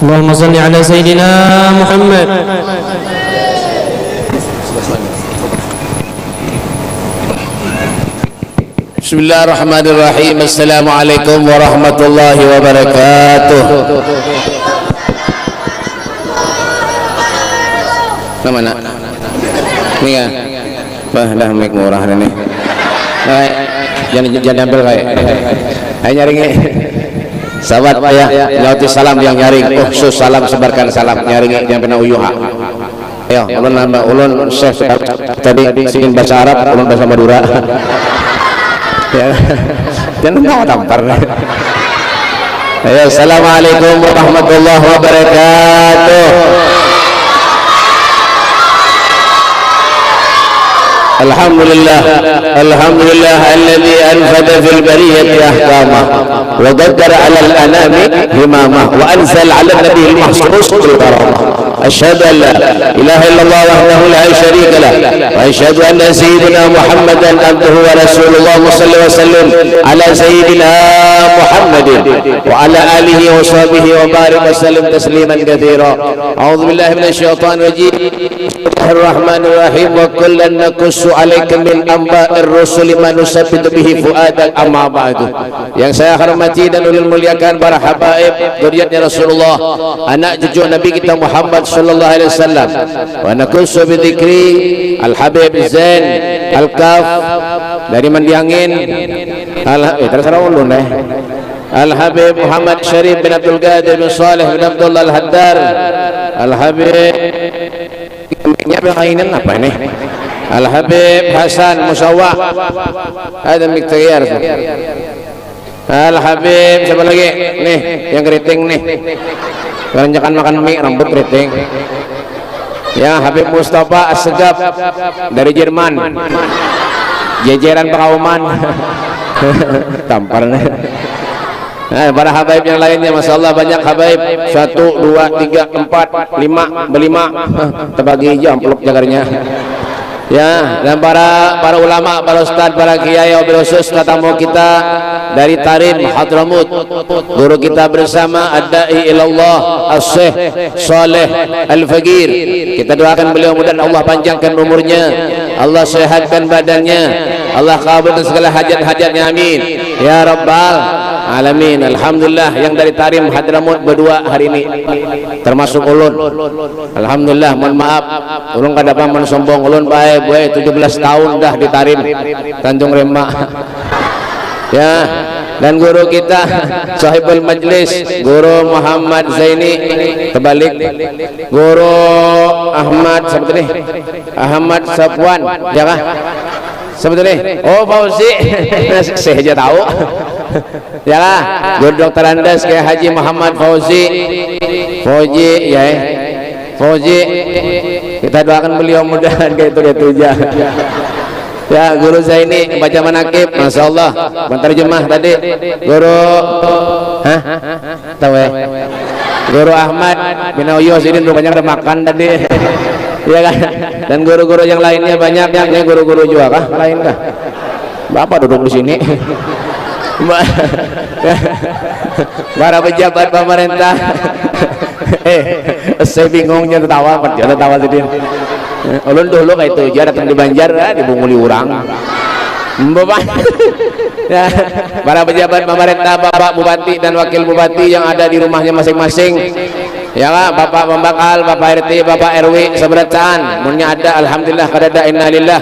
اللهم صل على سيدنا محمد. Bismillahirrahmanirrahim. Assalamualaikum warahmatullahi wabarakatuh. Mana? Ni kan? Bah, dah mic murah ni. Jangan ambil kayak. Ayo nyaring sahabat ya, nyauti salam yang nyaring. Khusus salam, sebarkan salam nyaring yang pernah uyuha. Ayo, ulun nambah ulun Syekh tadi singin bahasa Arab, ulun bahasa Madura. Ya, jangan mau tampar. Ayo, assalamualaikum warahmatullahi wabarakatuh. Alhamdulillah, alhamdulillah alladzi anfada fil bariyati ahkamah wa qaddara 'ala al-anami himamah wa anzal 'ala an-nabiy al-mahsus bil karamah. Asyhadu an la ilaha illallah wahdahu la syarika lah wa asyhadu anna sayyidina Muhammadan abduhu wa rasulullah sallallahu alaihi wasallam ala sayyidina Muhammadin wa ala alihi wa sahbihi wa barik wa sallim tasliman katsira. A'udzu billahi minasyaitonir rajim. Bismillahirrahmanirrahim. Wa kullan naqussu 'alaika min amba'ir rusuli ma nusabbitu bihi fu'adak amma ba'du. Yang saya hormati dan ulil muliakan para habaib dzurriyyatnya Rasulullah, anak cucu Nabi kita Muhammad sallallahu alaihi wasallam. Wa naqussu bi dzikri Al-Habib Zain Al-Kaf dari Mendiangin. Terserah ulun Al-Habib Muhammad Syarif bin Abdul Qadir bin Saleh bin Abdullah Al-Haddar. Al-Habib ini apa ini? Al-Habib Hasan Musawah. Ada miktiar. Al-Habib siapa lagi? Nih, yang keriting nih. Keranjakan makan mie rambut keriting. Ya, Habib Mustafa As-Segaf dari Jerman. Jejeran Pakauman. Tamparnya. Nah, para habaib yang lainnya, masya Allah banyak habaib. 1, 2, 3, 4, 5, berlima. Terbagi aja amplop jagarnya. Ya, dan para ulama, para ustad, para kiai, wabil khusus tatamu kita dari Tarim Hadramut, guru kita bersama ad-da'i ilallah as-syekh Saleh Al-Faqir. Kita doakan beliau mudah-mudahan Allah panjangkan umurnya, Allah sehatkan badannya, Allah kabulkan segala hajat-hajatnya, amin ya rabbal alamin. Alhamdulillah yang dari Tarim Hadramut berdua hari ini termasuk ulun. Alhamdulillah, mohon maaf ulun kada paman sombong, ulun bae 17 tahun dah di Tarim Tanjung Rema. Ya, dan guru kita sahibul majlis Guru Muhammad Zaini, terbalik Guru Ahmad sebetulnya Ahmad Safwan, jangan sebetulnya oh Fauzi saya aja tahu. Ya lah, Guru Dr. Andes kayak Haji Muhammad Fauzi ya Fauzi, kita doakan beliau mudahan kayak itu aja. Ya, Guru Zaini baca manakib, masya Allah. Menterjemah tadi Guru tahu ya? Guru Ahmad bin Uyus ini banyak udah makan tadi. Ya kan? Dan guru-guru yang lainnya banyak, yang guru-guru juga kah? Lain kah? Bapak duduk di sini. Para pejabat pemerintah. Saya bingungnya tertawa, tertawa tadi. Ulun dulu kayak itu aja datang di Banjar, dibunguli orang. Ya, para pejabat pemerintah, Bapak Bupati dan Wakil Bupati yang ada di rumahnya masing-masing. Ya lah, Bapak Pembakal, Bapak RT, Bapak RW seberacaan, munnya ada, alhamdulillah kadada innalillah.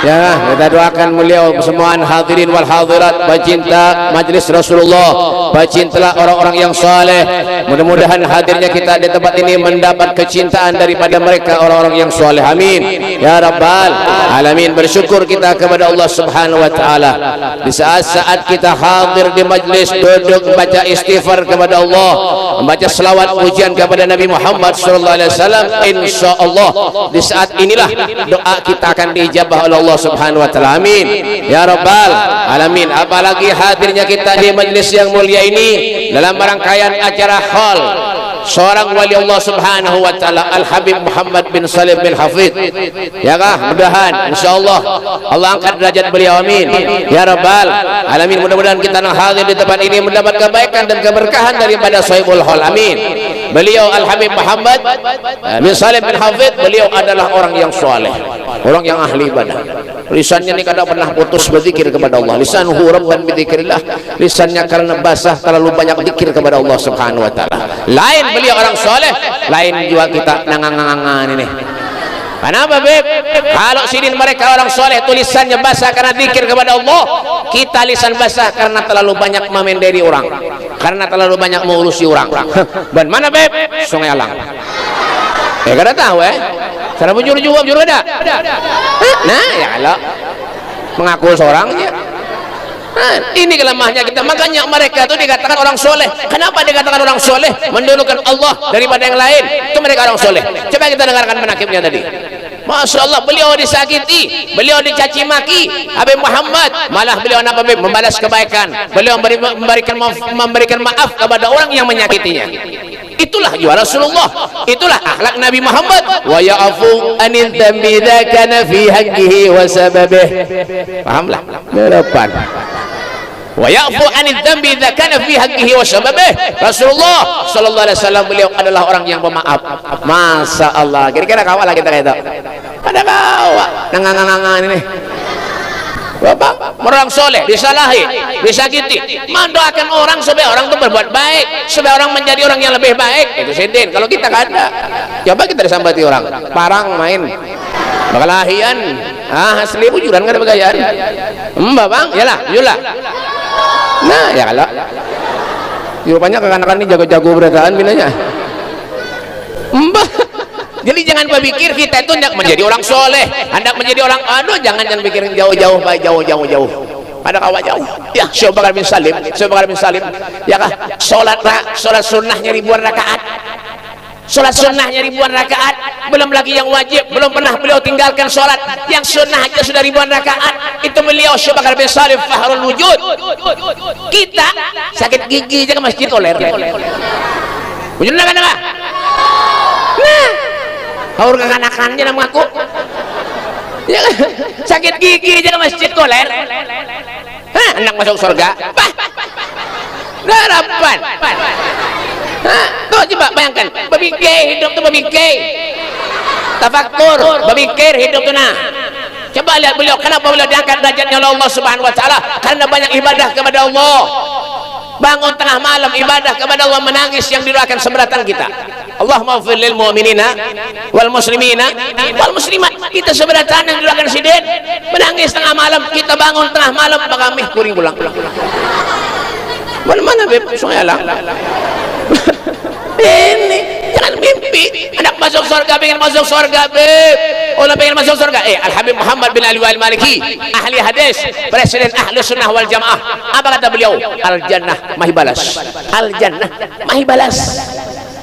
Ya, kita doakan beliau semua hadirin wal hadirat, pecinta majlis Rasulullah, pecinta orang-orang yang saleh. Mudah-mudahan hadirnya kita di tempat ini mendapat kecintaan daripada mereka orang-orang yang saleh. Amin ya rabbal alamin. Bersyukur kita kepada Allah Subhanahu wa taala di saat-saat kita hadir di majlis, duduk baca istighfar kepada Allah, membaca selawat pujian kepada Nabi Muhammad sallallahu alaihi wasallam. Insyaallah di saat inilah doa kita akan diijabah oleh Allah Subhanahu wa taala. Amin ya rabbal alamin. Apalagi hadirnya kita di majlis yang mulia ini dalam rangkaian acara hall seorang wali Allah Subhanahu wa taala Al Habib Muhammad bin Salim bin Hafidh. Ya kah? Mudahan insyaallah Allah angkat derajat beliau, amin ya rabbal alamin. Mudah-mudahan kita yang hadir di tempat ini mendapat kebaikan dan keberkahan daripada Sahibul Hal, amin. Beliau Al Habib Muhammad bin Salim bin Hafidh, beliau adalah orang yang saleh, orang yang ahli ibadah. Lisannya ini kadang pernah putus berzikir kepada Allah. Lisanuhu rabban bidzikrillah. Lisannya karena basah terlalu banyak zikir kepada Allah Subhanahu wa taala. Lain beliau orang soleh, lain juga kita nangangangan ini. Kenapa beb? Kalau sidin mereka orang soleh tulisannya basah karena zikir kepada Allah, kita lisan basah karena terlalu banyak memenderi orang, karena terlalu banyak mengurusi orang. Dan mana beb? Sungai Alang. Kada tahu cara bujur juga ada. Nah ya kalau mengaku seorang aja. Nah, ini kelemahannya kita. Makanya mereka itu dikatakan orang soleh. Kenapa dikatakan orang soleh? Mendulukan Allah daripada yang lain. Itu mereka orang soleh. Coba kita dengarkan menakibnya tadi. Masya Allah, beliau disakiti, beliau dicaci maki, Habib Muhammad malah beliau membalas kebaikan. Beliau memberikan maaf kepada orang yang menyakitinya. Itulah ya Rasulullah, itulah akhlak Nabi Muhammad. Wa ya'fu anil dhanbi dzakana fi haqqihi wa sababih. Pahamlah? Depan. Wa ya'fu anil dhanbi dzakana fi haqqihi wa sababih. Rasulullah sallallahu alaihi wasallam beliau adalah orang yang pemaaf. Masya Allah. Kira-kira kawal lah kita kata. Pada kawal nangangangan ini. Bapak, orang soleh disalahi, disakiti, mendoakan orang supaya orang itu berbuat baik, supaya orang menjadi orang yang lebih baik. Itu sidin. Kalau kita kan ada, coba kita disambati orang, parang main, bakalahian, asli bujuran nggak ada begayaan. Bang, yalah, yulah. Nah, ya kalau, rupanya kekanakan ini jago-jago berataan binanya. Jadi jangan berpikir kita itu hendak menjadi orang soleh, hendak menjadi orang jangan pikir jauh-jauh, jauh-jauh. Ada kawan jauh. Ya, Syekh Bakar bin Salim, ya kah? Salat sunnahnya ribuan rakaat. Salat sunnahnya ribuan rakaat, belum lagi yang wajib, belum pernah beliau tinggalkan salat. Yang sunnah aja sudah ribuan rakaat. Itu beliau Syekh Bakar bin Salim Fahrul Wujud. Kita sakit gigi aja ke masjid oler. Wujud enggak? Nah, haur kekanakannya nama aku ya, sakit gigi aja ke masjid koler. Anak masuk surga harapan. Tuh coba bayangkan, berpikir hidup tuh berpikir tafakur, berpikir hidup tuh. Nah coba lihat beliau, kenapa beliau diangkat derajatnya oleh Allah Subhanahu wa taala? Karena banyak ibadah kepada Allah. Bangun tengah malam ibadah kepada Allah, menangis yang didoakan seberatan kita. Allahumma ighfir lil mu'minina wal muslimina wal muslimat. Kita seberatan yang didoakan sidin, menangis tengah malam, kita bangun tengah malam bagamih kuring pulang. Mana beb Sungai Alang. Ini jangan mimpi anak masuk surga, pengen masuk surga beb. Orang pengen masuk surga. Al Habib Muhammad bin Ali Wal Maliki, ahli hadis, presiden ahli sunnah wal jamaah. Apa kata beliau? Al jannah mahi balas. Al jannah mahi balas.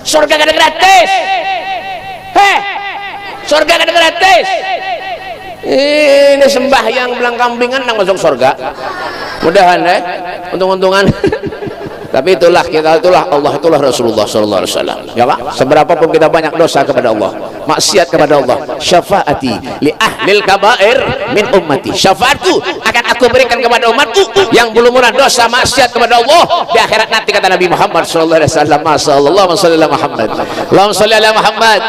Surga kada gratis. Surga kada gratis. Ini sembahyang belang kambingan nang masuk surga. Mudahan untung-untungan. Tapi itulah Allah, itulah Rasulullah sallallahu alaihi wasallam. Ya Pak, seberapa pun kita banyak dosa kepada Allah, maksiat kepada Allah, syafaati li ahlil kabair min ummati. Syafaatku akan aku berikan kepada umatku yang belum pernah dosa maksiat kepada Allah di akhirat nanti, kata Nabi Muhammad sallallahu alaihi wasallam. Masyaallah, sallallahu Muhammad. Allahumma shalli ala Muhammad.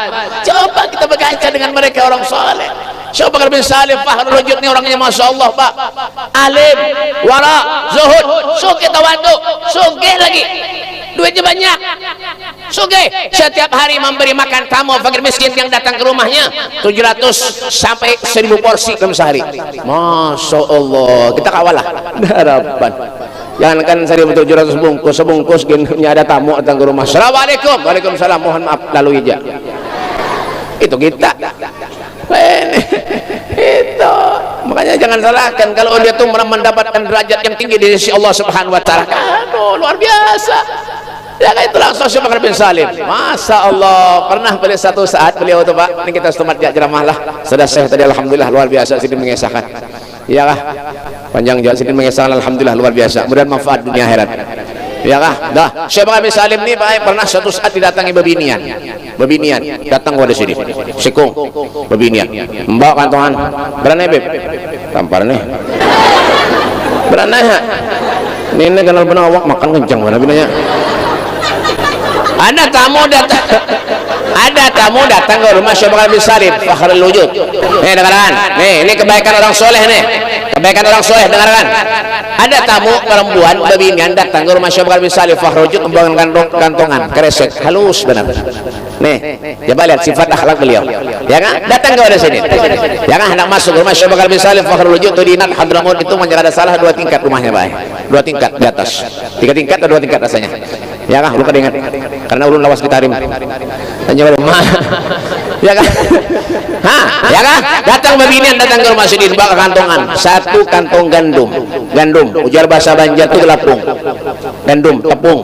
Coba kita berkaca dengan mereka orang saleh. Syekh Bakar bin Salim Fahrul Wujud ini orangnya Masya Allah Pak, alim, wara, zuhud, sugih tawadu, sugih lagi, duitnya banyak, sugih, setiap hari memberi makan tamu fakir miskin yang datang ke rumahnya 700 sampai 1000 porsi dalam sehari. Masya Allah, kita kawalah harapan. Jangan kan 1700 bungkus, sebungkus gini ada tamu datang ke rumah. Assalamualaikum. Waalaikumsalam, mohon maaf lalu aja. Itu kita. Itu makanya jangan salahkan kalau dia tuh mendapatkan derajat yang tinggi di sisi Allah Subhanahu wa taala. Aduh, luar biasa. Ya kan, itulah Syekh Bakar bin Salim. Masya Allah, pernah pada satu saat beliau tuh Pak, ini kita setemat ceramah lah. Sudah Syekh tadi alhamdulillah luar biasa sini mengesahkan. Iya kah? Panjang juga sini mengesahkan alhamdulillah luar biasa. Mudah manfaat dunia akhirat. Ya kah? Dah. Syekh Bakar bin Salim ni pernah suatu saat didatangi bebinian. Bebinian datang kepada sini. Sekung bebinian. Mbak kantongan. Berani beb? Tampar nih. Berani ha? Ini kenal benar awak makan kencang mana binanya. Ada tamu datang ke rumah Syekh Bakar bin Salim Fakhrul Wujud. Nih dengarkan. Nih, ini kebaikan orang soleh nih. Kebaikan orang soleh, dengarkan. Ada tamu perempuan bebinian datang ke rumah Syekh Bakar bin Salim Fakhrul Wujud membawa kantongan kresek halus benar. Nih, coba lihat sifat akhlak beliau. Ya kan? Datang ke sini. Ya kan? Hendak masuk rumah Syekh Bakar bin Salim Fakhrul Wujud di Nat Hadramaut itu menjaga ada salah 2 tingkat rumahnya, Pak. 2 tingkat di atas. 3 tingkat atau 2 tingkat rasanya. Ya kan? Lu ingat. Karena ulun lawas kita harim. Tanya rumah. Ya kan? Hah? Ya kan? Datang beginian, datang ke rumah sini bawa kantongan. 1 kantong gandum. Ujar bahasa Banjar itu gelapung. Gandum, tepung.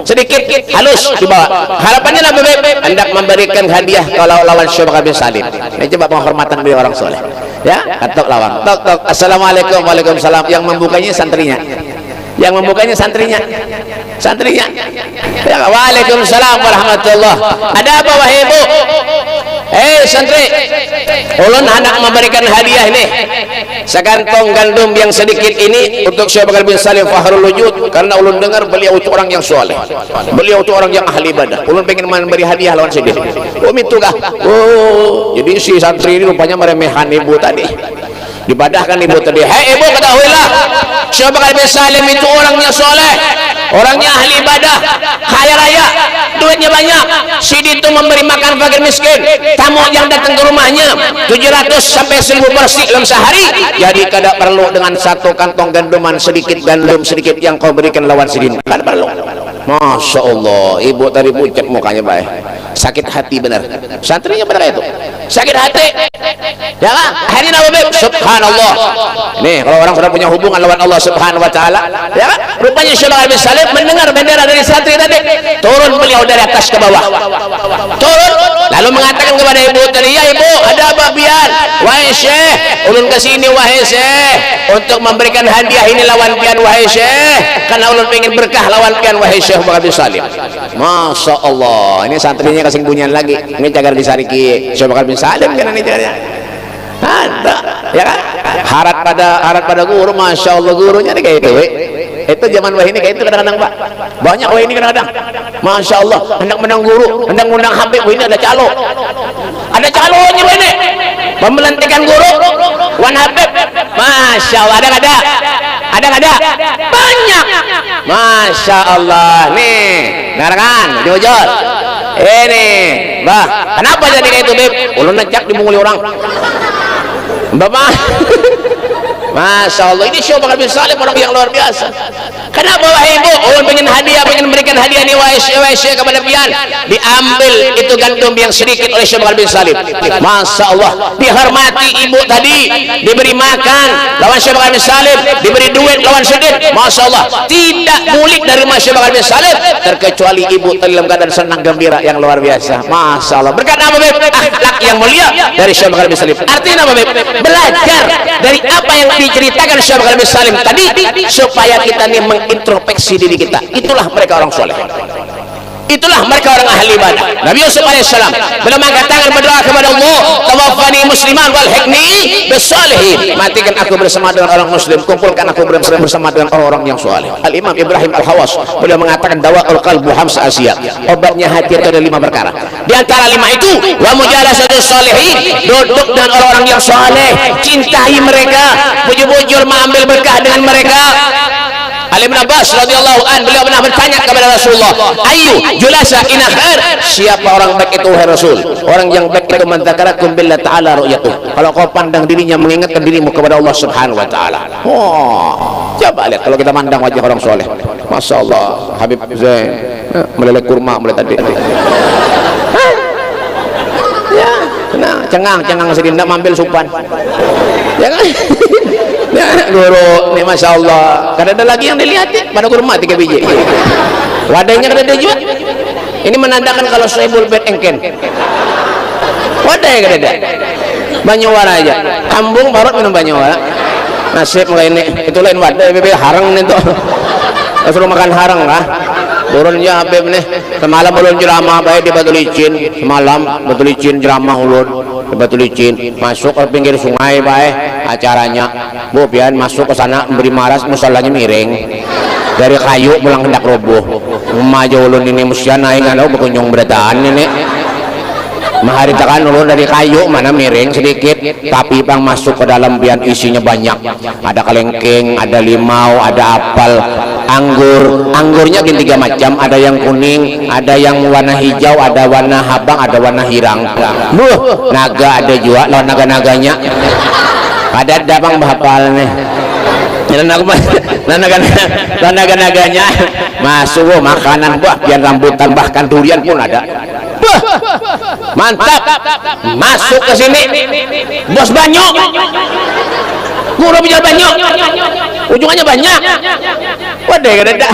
Sedikit halus dibawa. Harapannya apa, Beb? Hendak memberikan hadiah kalau lawan Syekh Bakar bin Salim. Ini coba penghormatan beliau orang soleh. Ya, katok lawan. Tok. Assalamualaikum. Waalaikumsalam. Yang membukanya santrinya. Santrinya. Ya, waalaikumsalam warahmatullah. Ada apa wahai ibu? Santri, ulun hendak memberikan hadiah ini. Sekantong gandum yang sedikit ini untuk Syekh Bakar bin Salim Fakhrul Wujud, karena ulun dengar beliau itu orang yang soleh. Beliau itu orang yang ahli ibadah. Ulun pengen memberi hadiah lawan sedih. Itu kah? Jadi si santri ini rupanya meremehkan ibu tadi. Dibadahkan ibu tadi. Hei ibu, ketahuilah Syekh Bakar bin Salim itu orangnya soleh, orangnya ahli ibadah, kaya raya, duitnya banyak. Sidi itu memberi makan fakir miskin. Tamu yang datang ke rumahnya 700 sampai 1000 porsi dalam sehari. Jadi kada perlu dengan 1 kantong gandum sedikit yang kau berikan lawan Sidin. Kada perlu. Masya Allah, ibu tadi pucat mukanya baik. Sakit hati benar. Santrinya benar itu. Sakit hati. Ya kan? Hari Nabi subhanallah. Nih, kalau orang sudah punya hubungan lawan Allah Subhanahu wa taala, ya kan? Rupanya Syekh Bakar bin Salim mendengar bendera dari santri tadi. Turun beliau dari atas ke bawah. Turun lalu mengatakan kepada ibu tadi, "Ya ibu, ada apa pian? Wahai Syekh, ulun ke sini wahai Syekh untuk memberikan hadiah ini lawan pian wahai Syekh. Karena ulun ingin berkah lawan pian wahai Syekh Bakar bin Salim." Masya Allah, ini santrinya kasih bunyian lagi. Ini cagar disariki Syekh Bakar bin Salim kan ini cagarnya. Ada, ya kan? Harat pada guru, masya Allah gurunya nih kayak itu. Itu zaman wah ini kayak itu kadang-kadang Pak. Banyak wah ini kadang-kadang. Masya Allah, hendak menang guru, hendak menang Habib, wah ini ada calo. Ada calonya wah ini. Memelantikan guru, wan Habib. Masya Allah, ada. Banyak. Masya Allah, nih, dengar kan? Diujol. Ini, bah, kenapa jadi kayak itu, Beb? Ulun necak dimunguli orang. Bapak, Masya Allah, ini Syekh Bakar bin Salim orang yang luar biasa. Kenapa wahai ibu? Ulun pengen memberikan hadiah ini wahai Syekh kepada pian. Diambil itu gandum yang sedikit oleh Syekh Bakar bin Salim. Masya Allah, dihormati ibu tadi, diberi makan lawan Syekh Bakar bin Salim, diberi duit lawan sedih. Masya Allah, tidak mulik dari rumah Syekh Bakar bin Salim terkecuali ibu dalam keadaan senang gembira yang luar biasa. Masya Allah, berkat apa Beb? Akhlak yang mulia dari Syekh Bakar bin Salim. Artinya apa Beb? Belajar dari apa yang diceritakan Syekh Bakar bin Salim tadi supaya kita ini mengintrospeksi diri kita. Itulah mereka orang soleh. Itulah mereka orang ahli ibadah. Nabi Yusuf alaihissalam beliau mengangkat tangan berdoa kepada Allah, tawaffani musliman wal hikni bisalihin. Matikan aku bersama dengan orang muslim, kumpulkan aku bersama dengan orang-orang yang soleh. Al Imam Ibrahim Al Hawas beliau mengatakan dawaul qalbu hamsa asya. Obatnya hati itu ada 5 perkara. Di antara 5 itu wa mujalasatus sholihin, duduk dengan orang-orang yang soleh, cintai mereka, bujur-bujur mengambil berkah dengan mereka. Ali bin Abbas radhiyallahu an beliau pernah bertanya kepada Rasulullah, ayu julasa in khair, siapa orang baik itu wahai Rasul? Orang yang baik itu man dzakarakum billah ta'ala ru'yatuh, kalau kau pandang dirinya mengingatkan dirimu kepada Allah Subhanahu wa taala. Coba lihat kalau kita mandang wajah orang soleh. Masya Allah, Habib Zain meleleh kurma mulai tadi. Ya, nah, cengang sedih nak ambil supan. Ya kan? Ya, guru, nih Masya Allah, kada ada lagi yang dilihat pada kurma 3 biji. Wadahnya kada ada juga. Ini menandakan kalau Soebul bed engken. Wadahnya kada ada. Banyuwara aja. Kambung baru minum banyuwara. Nasib mulai ini, itu lain wadah, bebe harang nih tuh. suruh makan harang lah. Turun ya Habib nih. Semalam ulun ceramah baik di Batu Licin. Semalam Batu Licin ceramah ulun di Batu Licin. Masuk ke pinggir sungai baik acaranya. Bu pian masuk ke sana memberi maras musallanya miring. Dari kayu pulang hendak roboh. Maju ulun ini musian aing anu berkunjung berataan ini. Maharitakan ulun dari kayu mana miring sedikit, tapi pang masuk ke dalam bian isinya banyak. Ada kelengkeng, ada limau, ada apel, anggur. Anggurnya gini 3 macam, ada yang kuning, ada yang warna hijau, ada warna habang, ada warna hirang. Naga ada juga, lawan naga-naganya. Ada bang bahapal nih. Naga-naganya masuk makanan buah, biar rambutan bahkan durian pun ada. Mantap, masuk ke sini bos banyu, guru bijar banyu, ujungannya banyak. Waduh, ada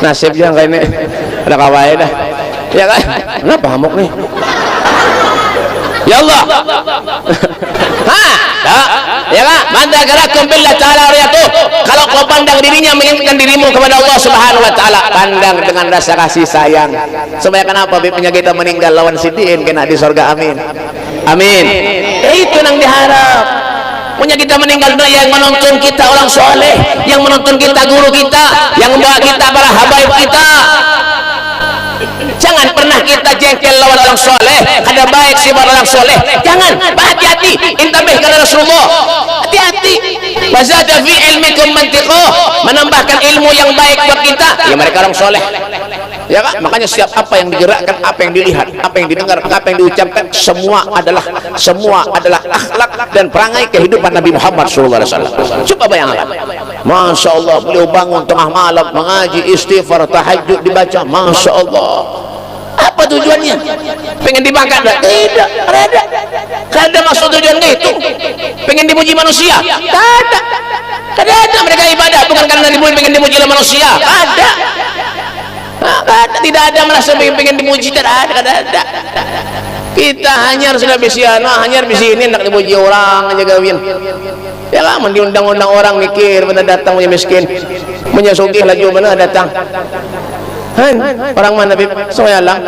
nasib yang kayak ini, ada kawai dah, ya kan? Kenapa hamuk nih? Ya Allah, ya kan? Manda gerakum billah ta'ala riyatuh. Kalau kau pandang dirinya menginginkan dirimu kepada Allah Subhanahu wa taala, pandang dengan rasa kasih sayang. Supaya kenapa bibnya kita meninggal lawan sidiin kena di surga, amin. Amin. Itu yang diharap. Punya kita meninggal dunia yang menonton kita orang soleh, yang menonton kita guru kita, yang membawa kita para habaib kita. Jangan pernah kita jengkel lawan orang soleh. Ada baik sifat orang soleh. Jangan, hati-hati. Intabih karena Rasulullah. Hati-hati. Wazada fi ilmikum mantiquh, menambahkan ilmu yang baik buat kita. Ya mereka orang soleh. Ya kan? Makanya setiap apa yang digerakkan, apa yang dilihat, apa yang didengar, apa yang diucapkan, semua adalah akhlak dan perangai kehidupan Nabi Muhammad SAW. Coba bayangkan. Masya Allah, beliau bangun tengah malam mengaji, istighfar, tahajud dibaca. Masya Allah. Apa tujuannya? Pengen dibangkat? Tidak, ada. Kalau ada maksud tujuannya itu pengen dimuji manusia? Ada mereka ibadah bukan karena pengen dimuji oleh manusia. Ada. Tidak ada merasa pengen dimuji. Tidak ada. Kita hanya sudah bisiana, hanya bisi ini nak dimuji orang aja gawin. Ya lah, diundang-undang orang mikir benar datang punya miskin, punya sugih lagi benar datang. Orang mana bib? Soyalang.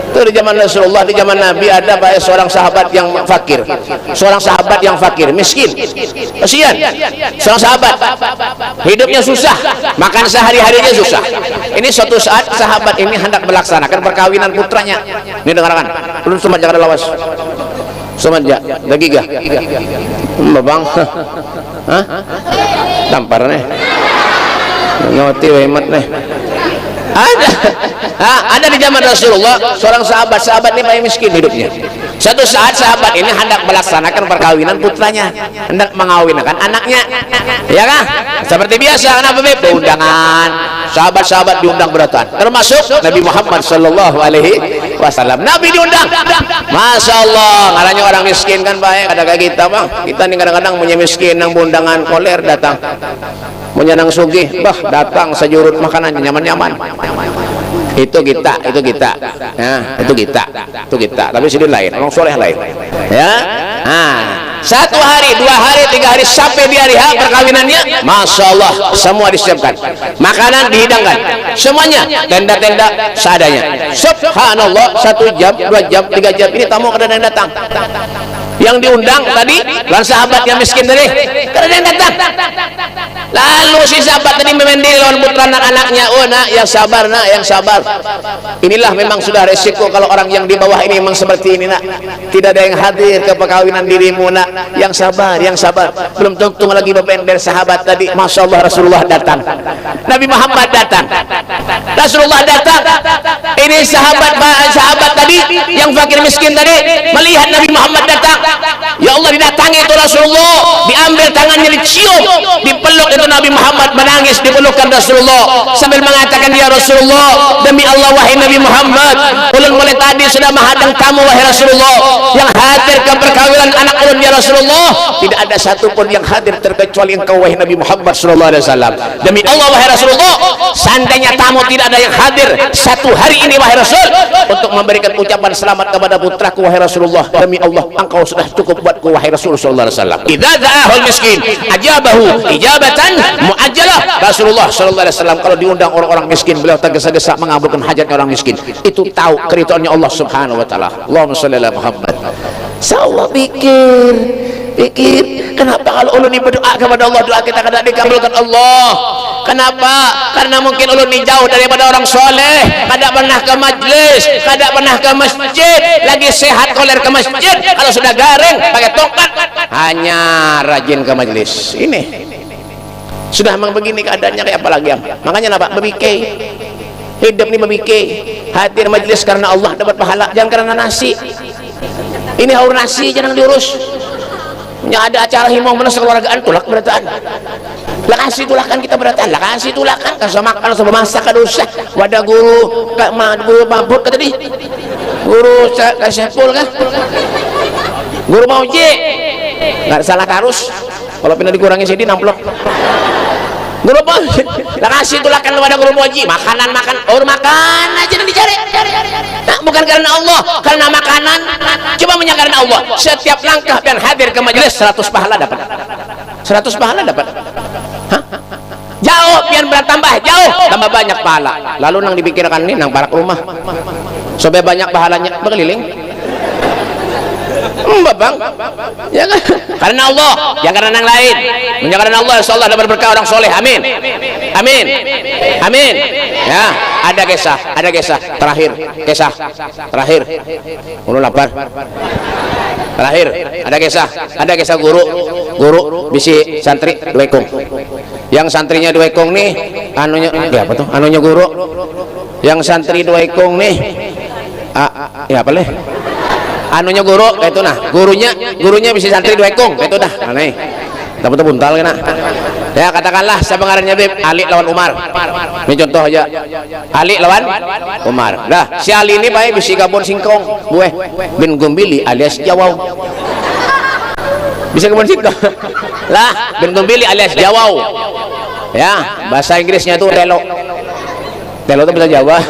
Itu di zaman Rasulullah, di zaman Nabi ada seorang sahabat yang fakir, miskin, kasihan. Seorang sahabat hidupnya susah, makan sehari-harinya susah. Ini suatu saat sahabat ini hendak melaksanakan perkawinan putranya. Ini dengarkan, belum cuma jangan lawas. Semenjak dagigah, babang, tampar nih, ngoti wemet nih. Ada di zaman Rasulullah seorang sahabat ini paling miskin hidupnya. Suatu saat sahabat ini hendak melaksanakan perkawinan putranya, hendak mengawinkan anaknya, ya kan? Seperti biasa, kenapa beb? Undangan, sahabat-sahabat diundang beratan, termasuk Nabi Muhammad Sallallahu Alaihi Wasallam. Nabi diundang, masya Allah. Ngaranya orang miskin kan baik, ada kayak kita bang. Kita nih kadang-kadang punya miskin yang undangan koler datang. Menyenang sugih, bah datang sejurut makanannya nyaman-nyaman. Itu kita, nah, itu kita. Tapi sini lain, orang soleh lain. Ya, satu hari, 2 hari, 3 hari sampai di hari H perkawinannya, masya Allah, semua disiapkan, makanan dihidangkan, semuanya, tenda-tenda seadanya. Subhanallah, 1 jam, 2 jam, 3 jam ini tamu kada yang datang. Yang diundang tadi, dan sahabat yang miskin tadi, kada yang datang. Lalu si sahabat tadi memendil lawan putra anak-anaknya. Oh nak, yang sabar nak, yang sabar. Inilah memang sudah resiko kalau orang yang di bawah ini memang seperti ini nak. Tidak ada yang hadir ke perkawinan dirimu nak. Yang sabar, yang sabar. Belum tentu lagi memendil sahabat tadi. Masya Allah, Rasulullah datang. Nabi Muhammad datang. Rasulullah datang. Ini sahabat tadi yang fakir miskin tadi melihat Nabi Muhammad datang. Ya Allah, didatangi itu Rasulullah, diambil tangannya, dicium, dipeluk itu Nabi Muhammad, menangis dipelukkan Rasulullah sambil mengatakan, ya Rasulullah, demi Allah wahai Nabi Muhammad, ulun mulai tadi sudah menghadang kamu wahai Rasulullah, yang hadir ke perkawinan anak ulun ya Rasulullah, tidak ada satupun yang hadir terkecuali engkau wahai Nabi Muhammad sallallahu alaihi wasallam. Demi Allah wahai Rasulullah, seandainya tamu tidak ada yang hadir satu hari ini wahai Rasul untuk memberikan ucapan selamat kepada putraku wahai Rasulullah, demi Allah engkau sudah cukup buatku wahai Rasul sallallahu alaihi wasallam. Idza da'ahul miskin ajabahu ijabatan muajjalah. Rasulullah sallallahu alaihi wasallam kalau diundang orang-orang miskin, beliau tergesa-gesa mengabulkan hajatnya orang miskin. Itu tahu keridhaannya Allah Subhanahu wa taala. Allahumma shalli ala Muhammad. Insyaallah pikir kenapa kalau ulun ini berdoa kepada Allah, doa kita kadang dikabulkan Allah? Kenapa? Karena mungkin ulun ini jauh daripada orang soleh, kada pernah ke majlis, kada pernah ke masjid, lagi sehat koler ke masjid, kalau sudah garing pakai tongkat hanya rajin ke majlis. Ini sudah memang begini keadaannya, kayak apa lagi? Makanya apa? Berpikir hidup ini berpikir, hadir majlis karena Allah dapat pahala, jangan karena nasi. Ini haur nasi jangan diurus. Yang ada acara himau mana kekeluargaan tulak berataan. Lah kasih tulakan kita berataan. Lah kasih tulakan kasih makan sama masak kada usah. Wadah guru kak guru mabut kata di. Guru kasih pul kah? Guru mau je. Enggak salah karus. Kalau pindah dikurangi sini namplok. Guru apa? Lah kasih tulakan wadah guru moji. Makanan makan aja yang dicari. Nah, bukan karena Allah, karena makanan. Coba menyangka karena Allah. Setiap langkah dan hadir ke majelis 100 pahala dapat. 100 pahala dapat. Hah? Jauh biar bertambah, jauh tambah banyak pahala. Lalu nang dipikirkan nih nang parak rumah. Supaya banyak pahalanya berkeliling. Bang, ya kan? Karena Allah, ya karena yang lain. Karena Allah, insyaallah dapat berkah orang soleh. Amin. Amin. Amin. Ya, ada kisah terakhir, terakhir. Ulun lapar. Terakhir, ada kisah guru bisi santri dua ekong. Yang santrinya dua ekong nih, anunya apa tuh? Anunya guru. Yang santri dua ekong nih, ya apa leh? Anunya guru itu nah, gurunya bisa santri dua ekong itu dah aneh dapat buntal kena ya. Katakanlah sebenarnya Bib Ali lawan Umar, ini contoh aja, Ali lawan Umar. Dah si Ali ini baik bisa gabon singkong bueh bin Gumbili alias Jawau, bisa gabon singkong lah bin Gumbili alias Jawau ya, bahasa Inggrisnya itu telo itu bisa Jawa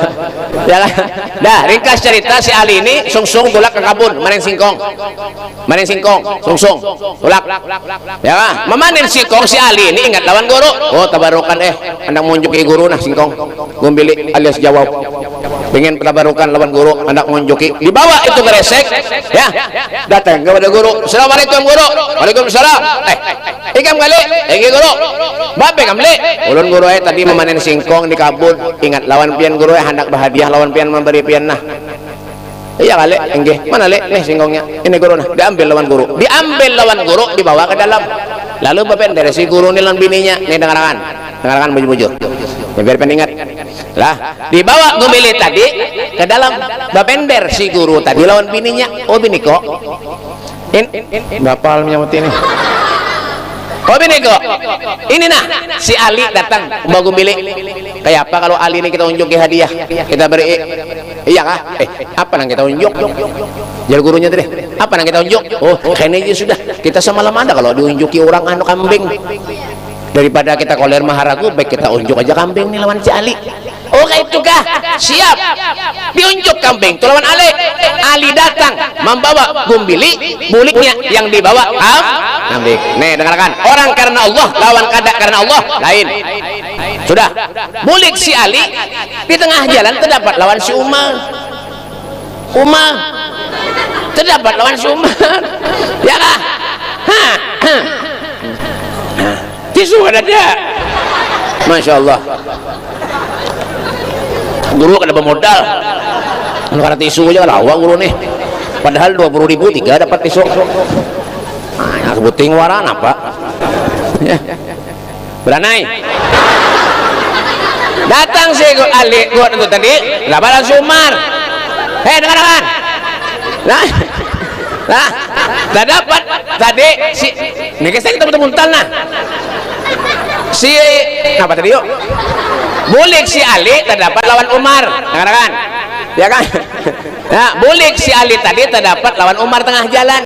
ya kan? Dah ringkas cerita, si Ali ini sungsung tulak ke kabun manen singkong sungsung tulak ya kan? Memanen singkong si Ali ini ingat lawan guru, oh tabarukan hendak menunjuki guru nah singkong Gumbili alias Jawa pengen tabarukan lawan guru hendak menunjuki, dibawa itu gresek ya, datang kepada guru, assalamualaikum guru. Waalaikumsalam. Ikam kali guru babe kamli ulun guru tadi memanen singkong di kabun, ingat lawan pian guru hendak berhadiah lawan pian memberi pian nah. Iya kali enggih mana le nih singkongnya ini guru nah, diambil lawan guru dibawa ke dalam, lalu bapen dari si guru nih lawan bininya nih dengarkan bujur ya, biar peningat lah, dibawa Gumbili tadi ke dalam, bapender si guru tadi lawan bininya, oh bini kok bapal menyamut ini. Oh bini kok ini nah, si Ali datang bawa Gumbili. Kayak apa kalau Ali ini kita unjuki hadiah, kita beri iya kah? Apa nang kita unjuk? Jadi gurunya tadi apa nang kita unjuk? Oh kayaknya aja sudah kita sama lama ada kalau diunjuki orang anu kambing, daripada kita koler maharagu baik kita unjuk aja kambing nih lawan si Ali. Oh kayak itu kah? Siap diunjuk kambing tuh lawan Ali. Ali datang membawa Gumbili, buliknya yang dibawa kambing. Nih dengarkan, orang karena Allah lawan kada karena Allah lain. Sudah bulik si Ali di tengah jalan terdapat lawan si Umar terdapat lawan si Umar ya kah? Tisu ada dia, masya Allah. Guru kada bermodal karena tisu aja lawa guru nih, padahal 20.000 tiga dapat tisu. Nah sebuting waran apa ya. Beranai datang si Ali gua itu tadi labaran Sumar, dengarkan nah dapat tadi si ini kita muntal nah si apa tadi yuk bulik si Ali terdapat lawan Umar, kan? Ya kan? Nah, bulik si Ali tadi terdapat lawan Umar tengah jalan.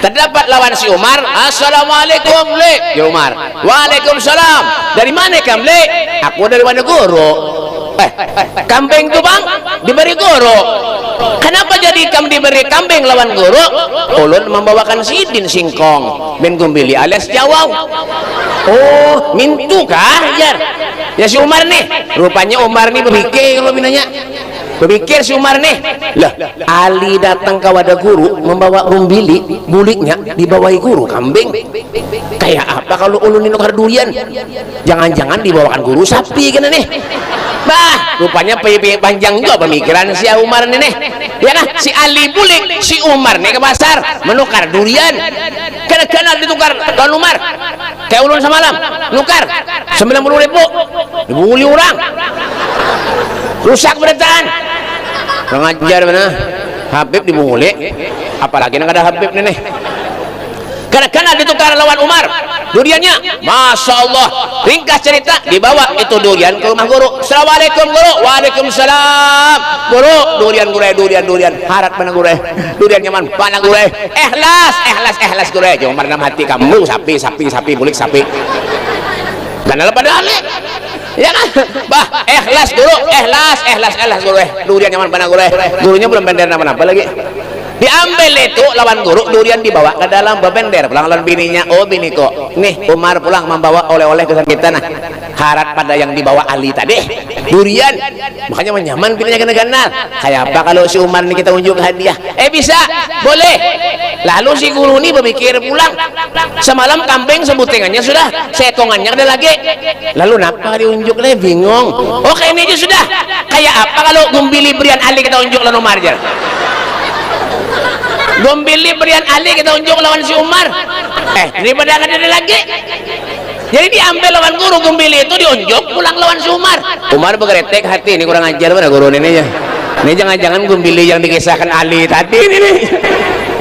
Terdapat lawan si Umar, assalamualaikum le. Ya Umar, waalaikumsalam. Dari mana kamu le? Aku dari mana guru. Kambing tuh bang diberi guru. Kenapa jadi kamu diberi kambing lawan guru? Ulun membawakan sidin singkong ben gumbili alias jawau. Oh, mintu kah jar? Ya si Umar nih, rupanya Umar nih berpikir kalau minanya. Berpikir si Umar nih, lah Ali datang ke wadah guru membawa gumbili, buliknya dibawahi guru kambing. Kayak apa kalau ulun ini nukar durian? Jangan-jangan dibawakan guru sapi kan nih? Bah, rupanya panjang juga pemikiran si Umar nih. Ya kan, si Ali bulik, si Umar nih ke pasar menukar durian. Kena ditukar Tuan Umar. Kayak ulun semalam nukar 90.000 dibuli orang. Rusak beritaan. Pengajar mana? Habib dimulai. Apalagi nggak ada Habib nih. Karena ditukar lawan Umar. Duriannya, masya Allah. Ringkas cerita, dibawa itu durian ke rumah guru. Assalamualaikum guru. Waalaikumsalam. Guru, durian. Harap mana guru? Durian nyaman, mana guru? Ikhlas guru. Jangan dalam hati kamu sapi, bulik sapi. Karena pada Ali. Ya kan? Bah, ikhlas guru. Durian nyaman, mana guru? Gurunya belum bender nama-nama lagi. Diambil itu lawan guru, durian dibawa ke dalam bebender, pulang lawan bininya. Oh biniku, nih Umar pulang membawa oleh-oleh ke kita. Nah, harap pada yang dibawa Ali tadi durian, makanya menyaman bininya kena kenal. Kayak apa kalau si Umar nih kita unjuk hadiah? Bisa, boleh. Lalu si guru ini berpikir pulang, semalam kambing sebutingannya sudah, setongannya ada lagi. Lalu napa diunjuk leh, bingung. Oke ini aja sudah. Kayak apa kalau gumbili berian Ali kita unjuk lawan Umar aja? Gombili berian Ali kita unjuk lawan si Umar. Daripada nggak ada lagi. Jadi diambil lawan guru, gombili itu diunjuk pulang lawan si Umar. Umar bergeretek hati, ini kurang ajar mana guru ini ya. Ini jangan-jangan gombili yang dikisahkan Ali tadi ini nih.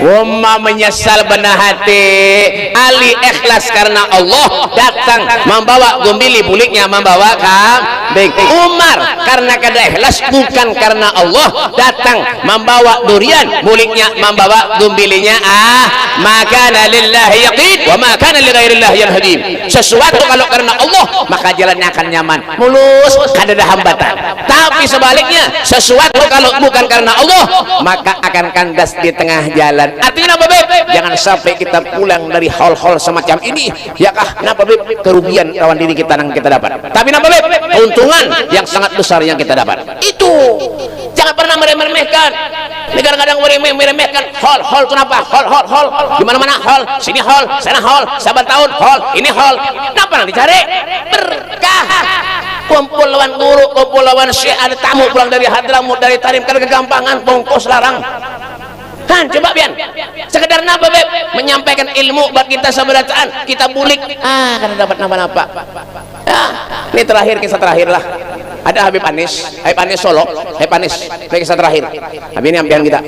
Umma menyesal benar hati. Ali ikhlas karena Allah datang membawa gumbili, buliknya membawa kambing. Umar karena kada ikhlas bukan karena Allah datang membawa durian, buliknya membawa gumbilinya. Maka lillahi yaqin wa ma kana li ghairillahi yanhadim. Sesuatu kalau karena Allah maka jalannya akan nyaman, mulus, kada ada hambatan. Tapi sebaliknya sesuatu kalau bukan karena Allah maka akan kandas di tengah jalan. Artinya apa Beb? Jangan sampai kita pulang dari hal-hal semacam ini ya kah, kenapa Beb? Kerugian lawan diri kita yang kita dapat. Tapi kenapa Beb? Keuntungan yang sangat besar yang kita dapat. Itu jangan pernah meremehkan. Negara kadang meremehkan hal kenapa? Hal di mana-mana hal, sini hal, sana hal, saban tahun hal, ini hal. Kenapa yang dicari? Berkah. Kumpul lawan guru, kumpul lawan syekh, ada tamu pulang dari Hadramut, dari Tarim, karena kegampangan bongkos larang. Kan coba Bian, sekedar napa Beb? Menyampaikan ilmu buat kita seberataan, kita bulik, karena dapat napa-napa. Ini terakhir, kisah terakhir lah. Ada Habib Anis Solo, Habib Anis, kisah terakhir. Habib ini ampian kita.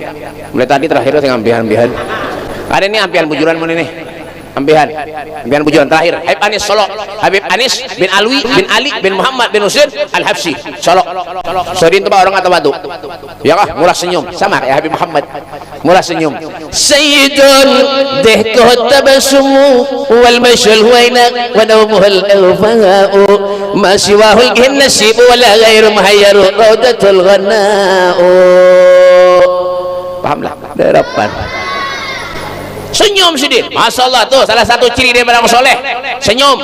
Mulai tadi terakhir saya ampian. Ada ini ampian bujuran mana nih? Ampian bujuran terakhir. Habib Anis Solo, Habib Anis bin Alwi bin Ali bin Muhammad bin Husain Al-Habsyi Solo. Sodin itu orang atau batu? Ya kah? Murah senyum sama kayak Habib Muhammad. Murah senyum. Sayyidun dehkuh tabassumu wal mashal huwainak wa nawmuhul awfa'u ma siwahul ginnasib wala ghairu mahayyaru raudatul ghana'u. Pahamlah? Derapan. Senyum sedih, masya Allah tuh salah satu ciri dia orang soleh. Senyum,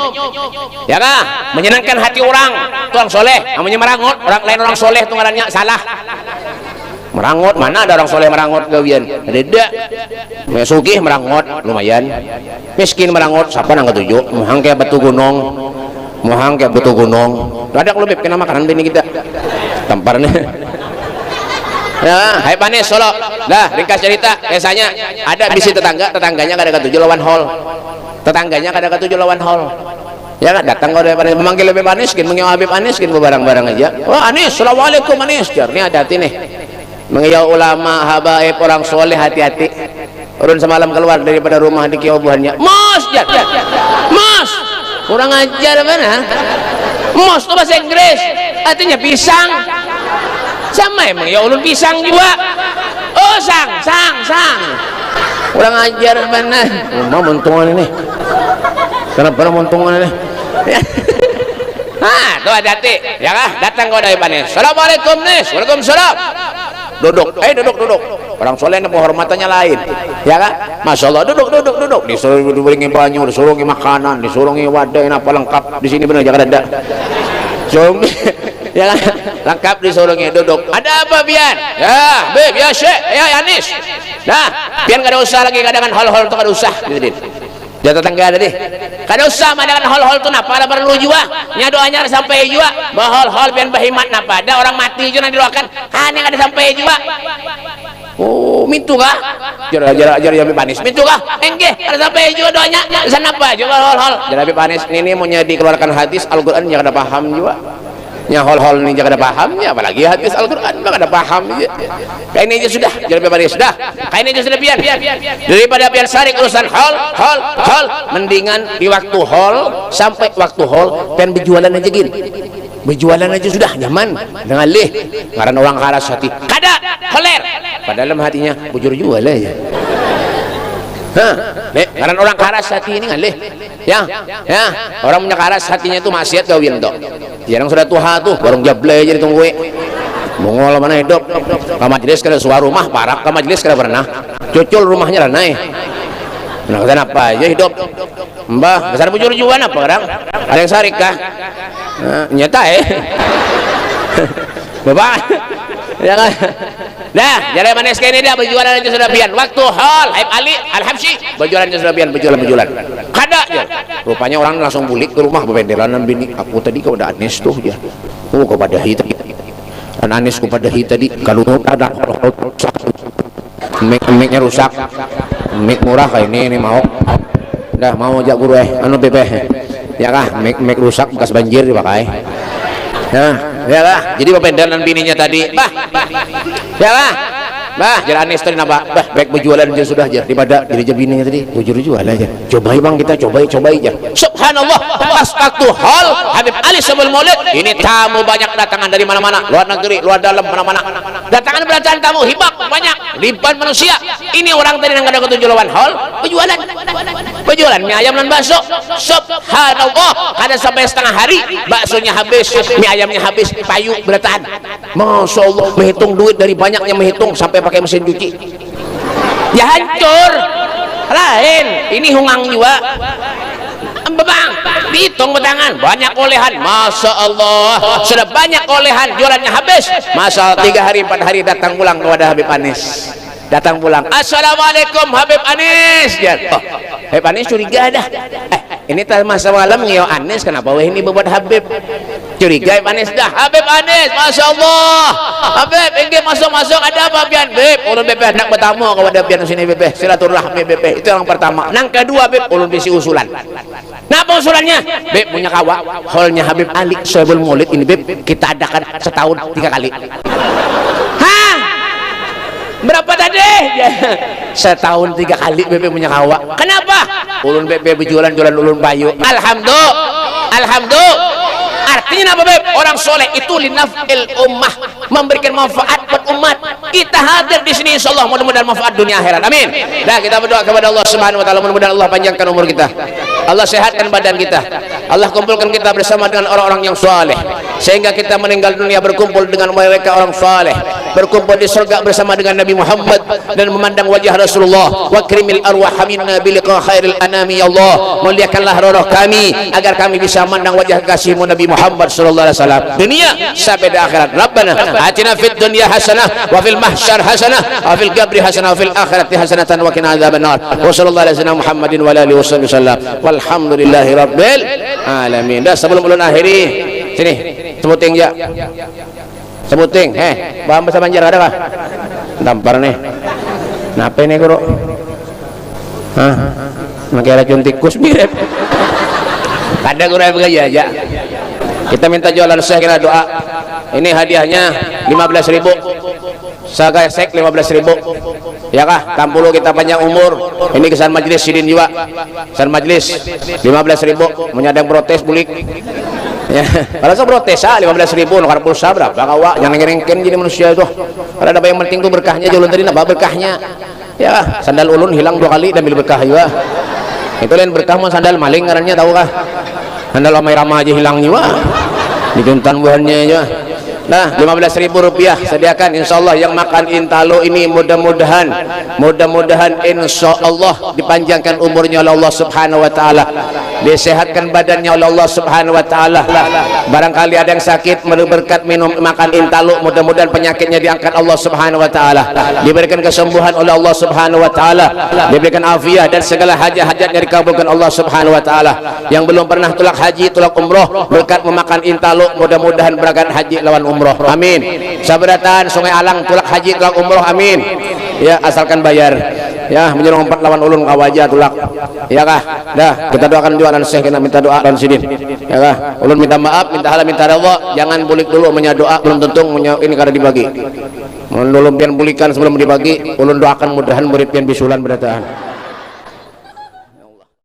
ya kan? Menyenangkan hati orang. Tuang soleh, namanya merangut. Orang lain orang soleh tuh ngarannya salah. Merangut, mana ada orang soleh merangut gawian? Ada. Sugih merangut, lumayan. Miskin merangut, siapa nang ketujuh? Muhang kayak batu gunung. Ada kalau beb kena makanan bini kita. Tamparnya. Ya, Habib Anis Solo. Dah, ringkas cerita, biasanya ada bisi tetangganya kada ketujuh lawan hall. Ya kan, datang kalau daripada memanggil Habib Anis, mengiyau Habib Anis, barang-barang aja. Wah, Anis, assalamualaikum Anis. Ini hati-hati nih. Mengiyau ulama, habaib, orang soleh, hati-hati. Urun semalam keluar daripada rumah di kiobuhannya. Mas, kurang ajar mana? Mas, itu bahasa Inggris. artinya pisang. Sama emang ya ulun pisang juga. Oh sang. Kurang ajar mana? Mau montongan ini. Kenapa montongan ini? Tuh hati-hati, ya kah? Datang kau dari Panis. Assalamualaikum Nis. Waalaikumsalam. Duduk. Duduk. Orang soleh penghormatannya lain, ya kan? Masya Allah, duduk. Disuruh diberi banyu, disuruh makanan, disuruh wadah, apa lengkap di sini benar jangan ada. Suruh, ya kan? Lengkap disuruh duduk. Ada apa Bian? Ya, Beb, ya Syekh, ya Anis. Nah, Bian gak ada usah lagi kadang hal-hal itu gak ada usah, gitu. Dia tetangga ada deh. Kada usah mandangan hal-hal tu napa ada perlu juga. Nya doanya sampai juga. Bahol-hol pian bahimat napa ada orang mati juga nanti doakan. Hanya ada sampai juga. Oh, mintu kah? Ajar ya Panis. Mintu kah? Enggak, ada sampai juga doanya. Sana apa? Juga hal-hal. Jadi Panis ini mau dikeluarkan hadis Al-Qur'an yang kada paham juga. Nya hal-hal ini jangan ada pahamnya, apalagi hadis Al-Qur'an enggak ada paham ya. Kayak ini aja sudah, jadi Panis sudah. Kayak ini aja sudah biar. Daripada biar saring urusan hal, mendingan di waktu hal sampai waktu hal dan berjualan aja gini. Berjualan aja sudah nyaman dengan leh. Karena orang keras hati. Kada holer. Padahal dalam hatinya bujur jual aja. Karena orang keras hati ini ngalih. Ya, orang punya keras hatinya itu maksiat kawin dok. Yang sudah tua tuh, warung jable aja ditunggu. Mongol mana hidup? Ke majelis kada suara rumah, parak ke majelis kada pernah. Cucul rumahnya lah naik. Nah, kenapa aja hidup? Mbah, besar bujur jualan apa orang? Ada yang sarik kah? Nyata Bapak. Ya kan? Nah, jadi manis kayak ini dia berjualan aja sudah pian. Waktu hal, Haib Ali Al-Habsyi berjualan aja sudah pian, berjualan. Kada ya. Rupanya orang langsung bulik ke rumah bebendelanan bini. Aku tadi kau udah Anis tuh ya. Oh, kepada hita. Dan Anis kepada hita tadi kalau ada mic-nya rusak. Mic murah kayak ini mau. Udah mau ajak guru anu bebeh. Ya kah, mic rusak bekas banjir dipakai. Ya lah, jadi pependalan bininya tadi, ya lah, jadi Anis tadi napa, baik berjualan aja sudah aja, daripada jadi bininya tadi, bujur jual aja, cobai bang kita, cobai aja, subhanallah, pas waktu hal, Habib Ali sebelum maulid, ini tamu banyak datangan dari mana-mana, luar negeri, luar dalam mana-mana, datangan belajar tamu, hibak banyak, limpahan manusia, ini orang tadi yang ada ketujuan hal, berjualan mie ayam dan bakso, subhanallah, ada sampai setengah hari, baksonya habis, mie ayamnya habis, payu bertahan. Masya Allah, menghitung duit dari banyaknya menghitung sampai pakai mesin cuci. Ya hancur. Lain, ini hungang juga. Bang, dihitung betangan, banyak olehan. Masya Allah, sudah banyak olehan, jualannya habis. Masya Allah, 3 hari 4 hari datang pulang kepada Habib Anis. Datang pulang, assalamualaikum Habib Anis. Oh, Habib Anis curiga dah. Ini masa malam ngeo Anis, kenapa weh ini buat Habib? Curiga Habib Anis dah. Habib Anis, masya Allah. Habib, ini masuk ada apa Bian? Beb, ulun bebeh nak bertamu kepada Bian sini bebeh. Silaturahmi bebeh, itu yang pertama. Yang kedua Beb, ulun bisi usulan. Napa usulannya? Beb punya kawa, holnya Habib Ali sebelum maulid ini Beb, kita adakan setahun 3 kali. Berapa tadi? Setahun 3 kali Bebe punya kawa. Kenapa? Ulun Bebe berjualan ulun payu. Alhamdulillah. Artinya apa Beb? Orang soleh itu linafil ummah, memberikan manfaat buat umat. Kita hadir di sini insyaallah mudah-mudahan manfaat dunia akhirat. Amin. Dah kita berdoa kepada Allah Subhanahu wa taala mudah-mudahan Allah panjangkan umur kita. Allah sehatkan badan kita. Allah kumpulkan kita bersama dengan orang-orang yang saleh sehingga kita meninggal dunia berkumpul dengan mereka orang saleh, berkumpul di surga bersama dengan Nabi Muhammad dan memandang wajah Rasulullah. Wa krimil arwah minna bi liqa khairil anami ya Allah. Muliakanlah roh kami agar kami bisa memandang wajah kasihmu Nabi Muhammad sallallahu alaihi wasallam dunia sampai di akhirat. Rabbana atina fid dunya hasanah wa fil mahsyar hasanah wa fil qabri hasanah wa fil akhirati hasanatan wa qina adzabannar. Wa sallallahu alaihi wasallam Muhammadin wa alihi wasallam. Walhamdulillahi rabbil alamin. Dah sebelum ulun akhiri sini sebuting ya. Sebuting, bahan bahasa Banjar ada kah? Tampar nih. Napa ini guru? Pakai racun tikus mirip. Ada guru yang begitu aja. Kita minta jualan saya kira doa. Ini hadiahnya 15.000. Saga sek 15.000. Ya kah? Tampulu kita panjang umur. Ini kesan majelis sidin juga. Kesan majelis 15.000. Menyadang protes bulik. Ya, kalau saya protes 15.000 nukar pulsa berapa kawa jangan ngerengken jadi manusia itu. Kalau ada yang penting tuh berkahnya ulun tadi napa berkahnya. Ya, sandal ulun hilang 2 kali dan ambil berkah juga. Itu lain berkah mah sandal maling ngarannya tahu kah? Sandal Omai Rama aja hilang juga. Dijuntan buahnya aja. Nah, 15.000 rupiah sediakan insyaallah yang makan intalo ini mudah-mudahan insyaallah dipanjangkan umurnya oleh Allah Subhanahu wa taala, disehatkan badannya oleh Allah Subhanahu wa taala. Barangkali ada yang sakit berkat minum makan intalo, mudah-mudahan penyakitnya diangkat Allah Subhanahu wa taala, diberikan kesembuhan oleh Allah Subhanahu wa taala, diberikan afiat dan segala hajat-hajatnya dikabulkan Allah Subhanahu wa taala. Yang belum pernah tulak haji, tulak umroh berkat memakan intalo, mudah-mudahan berangkat haji lawan umroh. Amin. Sabratan Sungai Alang tulak haji tulak umroh, amin. Ya, asalkan bayar. Ya, menjelang 4 lawan ulun kawaja tulak. Ya kah? Dah, kita doakan juga dan Syekh kita minta doa dan sidin. Ya kah? Ulun minta maaf, minta halal, minta redha. Jangan bulik dulu punya doa belum tentu ini kada dibagi. Mun ulun pian bulikan sebelum dibagi, ulun doakan mudahan murid pian bisulan berdataan.